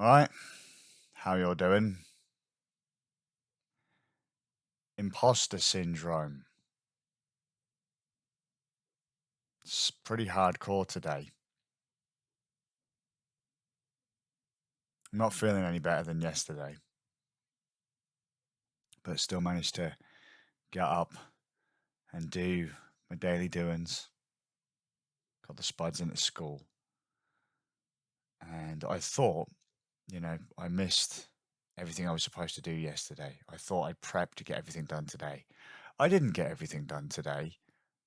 Alright, how you're doing? Imposter syndrome. It's pretty hardcore today. I'm not feeling any better than yesterday, but still managed to get up and do my daily doings. Got the spuds into school. And I thought, I missed everything I was supposed to do yesterday. I thought I'd prepped to get everything done today. I didn't get everything done today.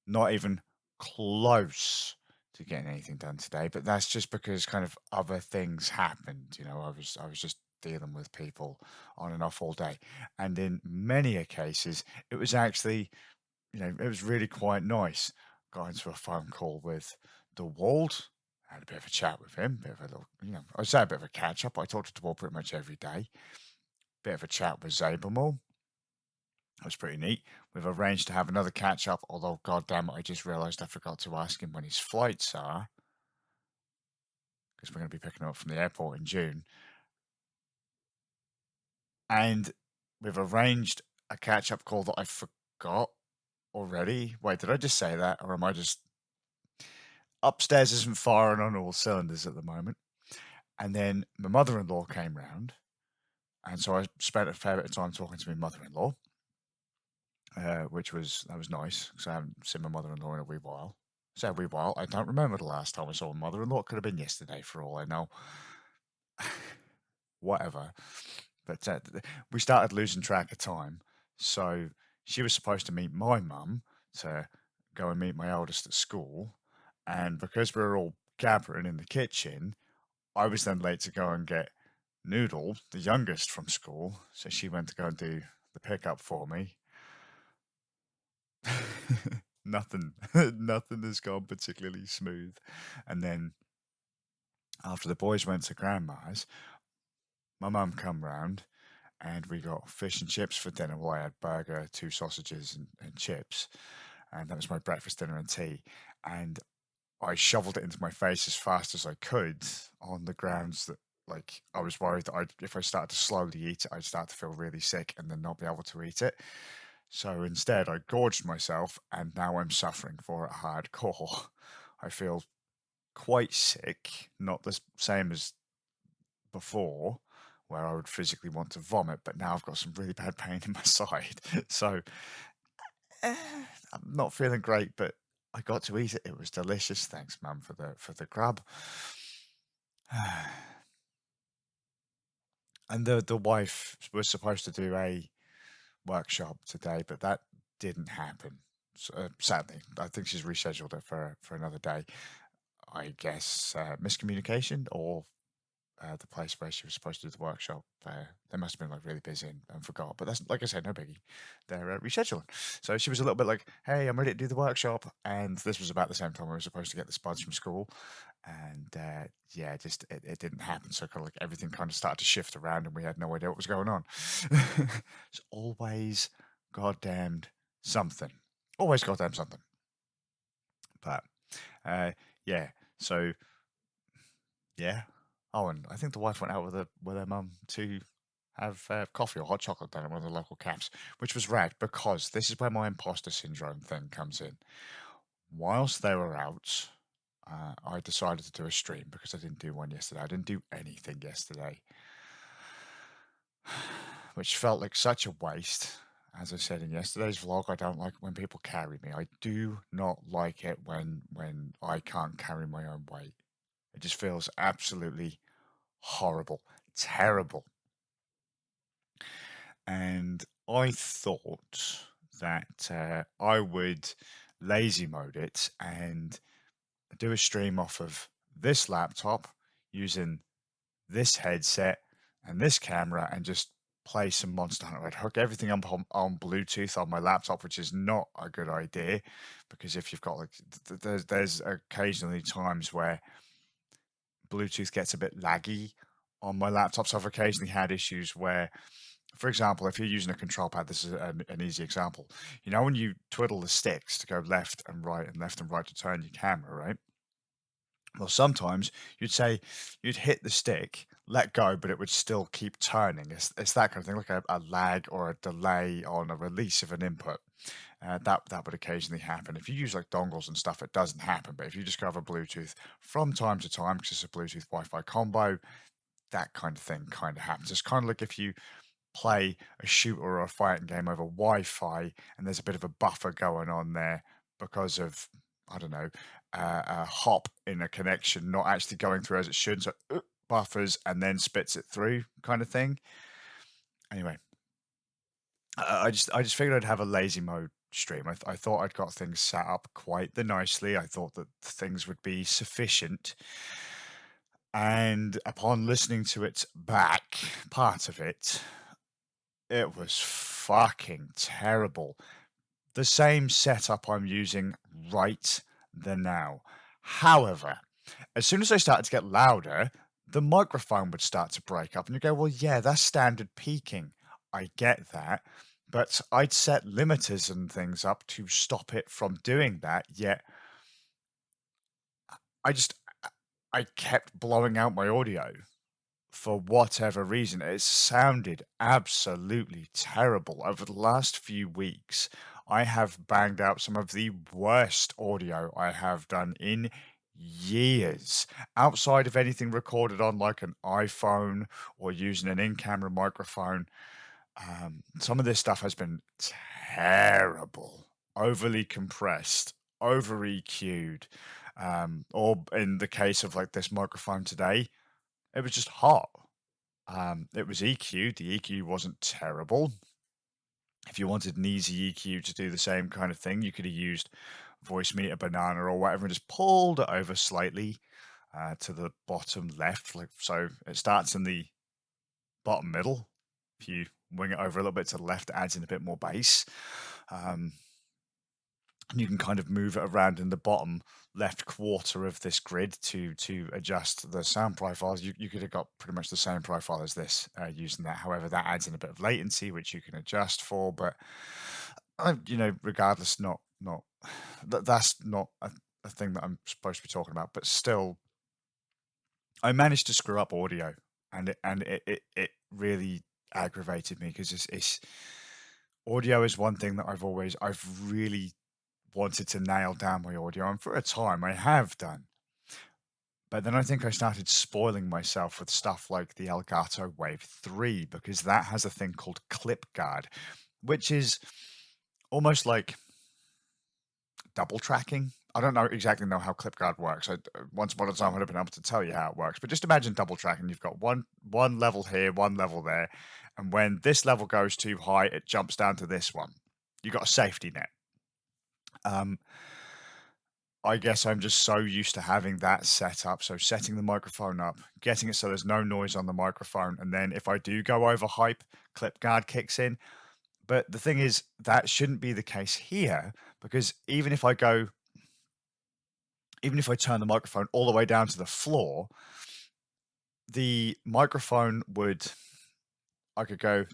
Not even close to getting anything done today, but that's just because kind of other things happened. I was just dealing with people on and off all day. And in many a cases, it was actually, it was really quite nice. Got into a phone call with DeWalt, had a bit of a chat with him, bit of a little, I would say a bit of a catch up. I talk to DeWalt pretty much every day. Bit of a chat with Zabermall. That was pretty neat. We've arranged to have another catch up, although goddamn it, I just realised I forgot to ask him when his flights are, because we're going to be picking him up from the airport in June. And we've arranged a catch up call that I forgot already. Wait, did I just say that? Or am I just upstairs isn't firing on all cylinders at the moment? And then my mother in law came round. And so I spent a fair bit of time talking to my mother in law. That was nice because I haven't seen my mother-in-law in a wee while. So a wee while. I don't remember the last time I saw my mother-in-law. It could have been yesterday for all I know. Whatever. But we started losing track of time. So she was supposed to meet my mum to go and meet my eldest at school. And because we were all gathering in the kitchen, I was then late to go and get Noodle, the youngest, from school. So she went to go and do the pickup for me. Nothing, nothing has gone particularly smooth. And then after the boys went to grandma's, my mum come round and we got fish and chips for dinner. Well, I had burger, two sausages, and chips, and that was my breakfast, dinner, and tea. And I shoveled it into my face as fast as I could on the grounds that, like, I was worried that if I started to slowly eat it, I'd start to feel really sick and then not be able to eat it. So instead, I gorged myself, and now I'm suffering for it hardcore. I feel quite sick, not the same as before, where I would physically want to vomit, but now I've got some really bad pain in my side. So I'm not feeling great, but I got to eat it. It was delicious. Thanks, Mum, for the grub. And the wife was supposed to do a workshop today, but that didn't happen. So, sadly, I think she's rescheduled it for another day. I guess miscommunication, or the place where she was supposed to do the workshop. They must have been like really busy and forgot. But that's, like I said, no biggie. They're rescheduling. So she was a little bit like, "Hey, I'm ready to do the workshop," and this was about the same time we were supposed to get the spuds from school. And yeah, just it didn't happen. So kind of like everything kind of started to shift around, and we had no idea what was going on. It's always goddamned something. Always goddamn something. But yeah, so yeah. Oh, and I think the wife went out with her mum to have coffee or hot chocolate down at one of the local cafes, which was rad because this is where my imposter syndrome thing comes in. Whilst they were out, I decided to do a stream because I didn't do one yesterday. I didn't do anything yesterday, which felt like such a waste. As I said in yesterday's vlog, I don't like it when people carry me. I do not like it when I can't carry my own weight. It just feels absolutely horrible, terrible. And I thought that I would lazy mode it and do a stream off of this laptop using this headset and this camera and just play some Monster Hunter. I'd hook everything up on Bluetooth on my laptop, which is not a good idea because if you've got like, there's occasionally times where Bluetooth gets a bit laggy on my laptop. So I've occasionally had issues where, for example, if you're using a control pad, this is an easy example. You know, when you twiddle the sticks to go left and left and right to turn your camera, right? Well, sometimes you'd hit the stick let go, but it would still keep turning. It's that kind of thing, like a lag or a delay on a release of an input. That would occasionally happen. If you use like dongles and stuff, it doesn't happen. But if you just go over Bluetooth from time to time, because it's a Bluetooth Wi-Fi combo, that kind of thing kind of happens. It's kind of like if you play a shooter or a fighting game over Wi-Fi, and there's a bit of a buffer going on there because of, I don't know, a hop in a connection not actually going through as it should, so buffers and then spits it through, kind of thing. Anyway, I just figured I'd have a lazy mode stream. I thought I'd got things set up quite the nicely. I thought that things would be sufficient. And upon listening to it back, part of it, it was fucking terrible. The same setup I'm using right the now. However, as soon as I started to get louder, the microphone would start to break up, and you go, well, yeah, that's standard peaking. I get that. But I'd set limiters and things up to stop it from doing that, yet I just I kept blowing out my audio for whatever reason. It sounded absolutely terrible. Over the last few weeks, I have banged out some of the worst audio I have done in years, outside of anything recorded on like an iPhone or using an in-camera microphone. Some of this stuff has been terrible, overly compressed, over EQ'd, or in the case of like this microphone today, it was just hot. It was EQ'd. The EQ wasn't terrible. If you wanted an easy EQ to do the same kind of thing, you could have used Voice Meter Banana or whatever and just pulled it over slightly to the bottom left. Like so, it starts in the bottom middle. If you wing it over a little bit to the left, it adds in a bit more bass. And you can kind of move it around in the bottom left quarter of this grid to adjust the sound profiles. You could have got pretty much the same profile as this using that. However, that adds in a bit of latency, which you can adjust for. But regardless, that's not a thing that I'm supposed to be talking about. But still, I managed to screw up audio, and it really aggravated me because it's audio is one thing that I've really wanted to nail down my audio, and for a time I have done. But then I think I started spoiling myself with stuff like the Elgato Wave 3 because that has a thing called clip guard, which is almost like double tracking. I don't exactly know how clip guard works. Once upon a time I'd have been able to tell you how it works, but just imagine double tracking. You've got one level here, one level there, and when this level goes too high, it jumps down to this one. You've got a safety net. I guess I'm just so used to having that set up. So setting the microphone up, getting it so there's no noise on the microphone, and then if I do go over hype, clip guard kicks in. But the thing is, that shouldn't be the case here, because even if I turn the microphone all the way down to the floor, the microphone I could go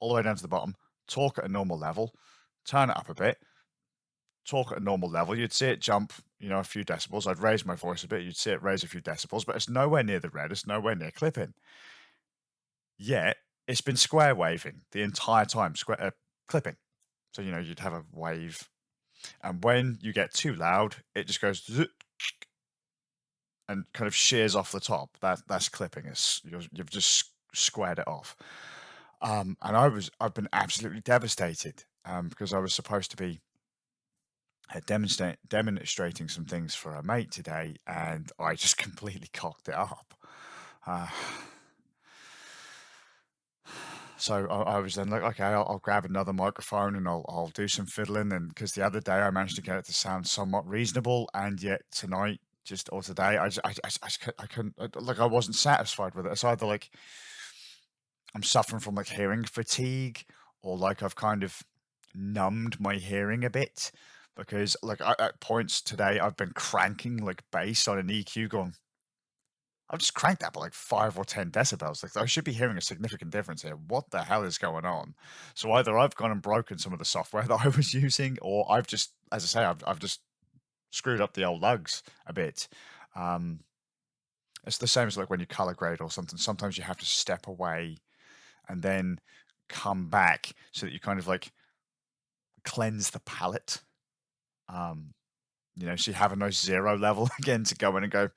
all the way down to the bottom, talk at a normal level, turn it up a bit, talk at a normal level. You'd see it jump, a few decibels. I'd raise my voice a bit. You'd see it raise a few decibels, but it's nowhere near the red. It's nowhere near clipping. Yet it's been square waving the entire time, clipping. So, you'd have a wave, and when you get too loud, it just goes and kind of shears off the top. That's clipping. You've just squared it off. And I've been absolutely devastated because I was supposed to be demonstrating some things for a mate today, and I just completely cocked it up. So I was then like, okay, I'll grab another microphone and I'll do some fiddling, and because the other day I managed to get it to sound somewhat reasonable, and yet tonight, or today, I couldn't, like, I wasn't satisfied with it. It's either like I'm suffering from like hearing fatigue, or like I've kind of numbed my hearing a bit, because like at points today I've been cranking like bass on an EQ, going, I've just cranked that by like 5 or 10 decibels. Like, I should be hearing a significant difference here. What the hell is going on? So either I've gone and broken some of the software that I was using, or I've just, as I say, I've just screwed up the old lugs a bit. It's the same as like when you color grade or something. Sometimes you have to step away and then come back so that you kind of like cleanse the palette. Um, so you have a nice 0 level again to go in and go,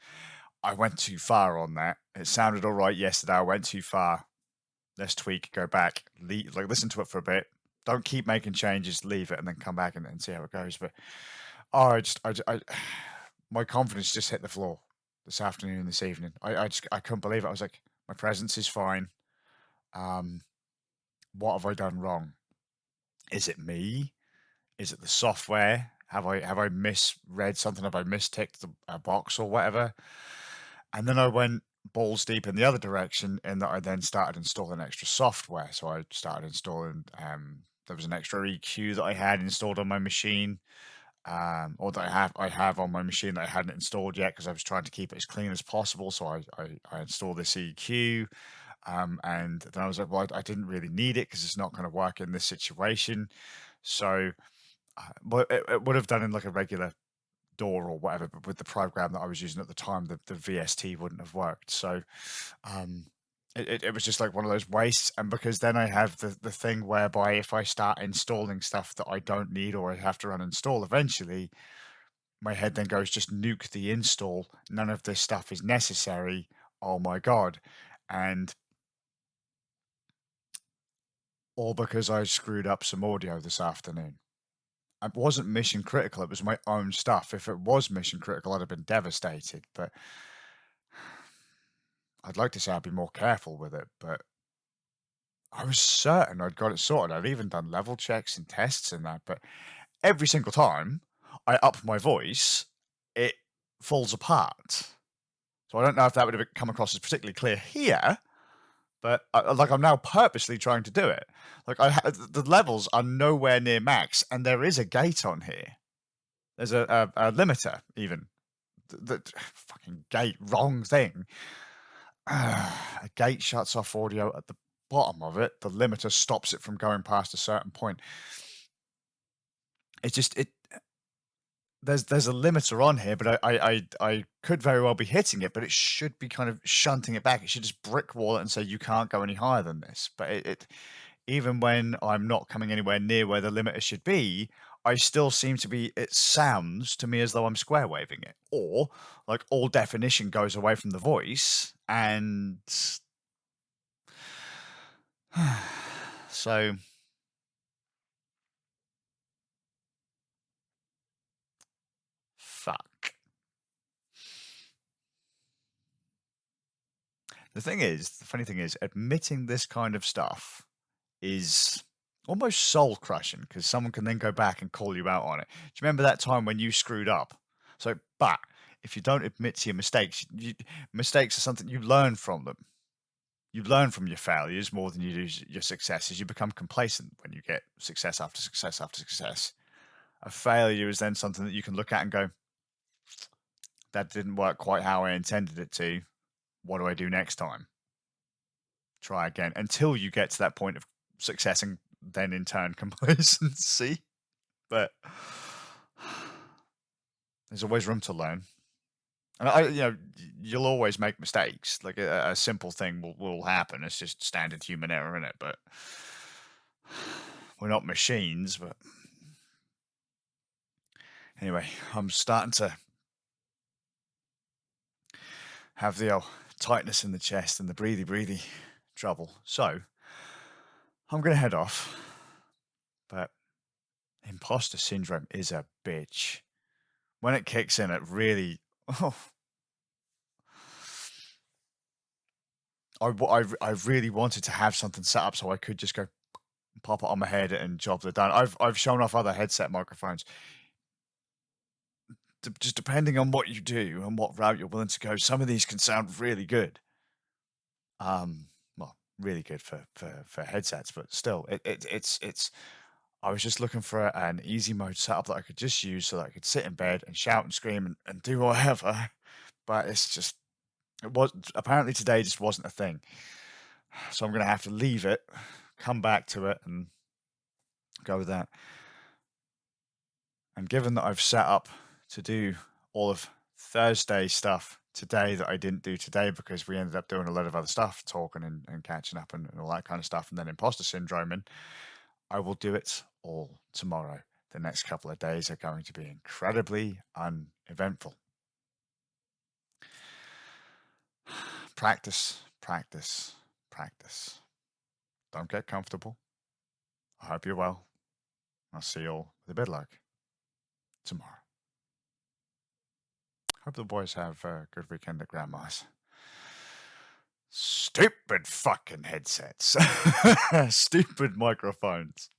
I went too far on that. It sounded all right yesterday. I went too far. Let's tweak, go back, listen to it for a bit. Don't keep making changes, leave it, and then come back and see how it goes. But my confidence just hit the floor this afternoon and this evening. I couldn't believe it. I was like, my presence is fine. What have I done wrong? Is it me? Is it the software? Have I misread something? Have I misticked a box or whatever? And then I went balls deep in the other direction in that I then started installing extra software. So I started installing, there was an extra EQ that I had installed on my machine, or that I have on my machine that I hadn't installed yet because I was trying to keep it as clean as possible. So I installed this EQ, and then I was like, well, I didn't really need it because it's not going to work in this situation. So, but it would have done in like a regular door or whatever, but with the program that I was using at the time, the VST wouldn't have worked. So it was just like one of those wastes. And because then I have the thing whereby if I start installing stuff that I don't need or I have to uninstall eventually, my head then goes, just nuke the install. None of this stuff is necessary. Oh my God. And all because I screwed up some audio this afternoon. It wasn't mission critical. It was my own stuff. If it was mission critical, I'd have been devastated. But I'd like to say I'd be more careful with it. But I was certain I'd got it sorted. I'd even done level checks and tests and that. But every single time I up my voice, it falls apart. So I don't know if that would have come across as particularly clear here. But I'm now purposely trying to do it. Like the levels are nowhere near max, and there is a gate on here. There's a limiter even. The fucking gate, wrong thing. A gate shuts off audio at the bottom of it. The limiter stops it from going past a certain point. It's just it. There's a limiter on here, but I could very well be hitting it, but it should be kind of shunting it back. It should just brick wall it and say you can't go any higher than this. But it even when I'm not coming anywhere near where the limiter should be, I still seem to be. It sounds to me as though I'm square waving it, or like all definition goes away from the voice, and so fuck. The funny thing is, admitting this kind of stuff is almost soul crushing because someone can then go back and call you out on it. Do you remember that time when you screwed up? So, but if you don't admit to your mistakes, mistakes are something you learn from them. You learn from your failures more than you do your successes. You become complacent when you get success after success after success. A failure is then something that you can look at and go, that didn't work quite how I intended it to. What do I do next time? Try again until you get to that point of success and then in turn complacency. But there's always room to learn. And you'll always make mistakes. Like a simple thing will happen. It's just standard human error in it. But we're not machines. But anyway, I'm starting to have the old tightness in the chest and the breathy trouble. So I'm going to head off. But imposter syndrome is a bitch. When it kicks in, it really. Oh, I really wanted to have something set up so I could just go pop it on my head and jobs are done. I've shown off other headset microphones. Just depending on what you do and what route you're willing to go, some of these can sound really good. Well, really good for headsets, but still, it's. I was just looking for an easy mode setup that I could just use so that I could sit in bed and shout and scream and do whatever. But it's just, it was apparently today just wasn't a thing. So I'm going to have to leave it, come back to it, and go with that. And given that I've set up to do all of Thursday stuff today that I didn't do today because we ended up doing a lot of other stuff, talking and catching up and all that kind of stuff, and then imposter syndrome. And I will do it all tomorrow. The next couple of days are going to be incredibly uneventful. Practice, practice, practice. Don't get comfortable. I hope you're well. I'll see you all with a bit of luck tomorrow. Hope the boys have a good weekend at Grandma's. Stupid fucking headsets. Stupid microphones.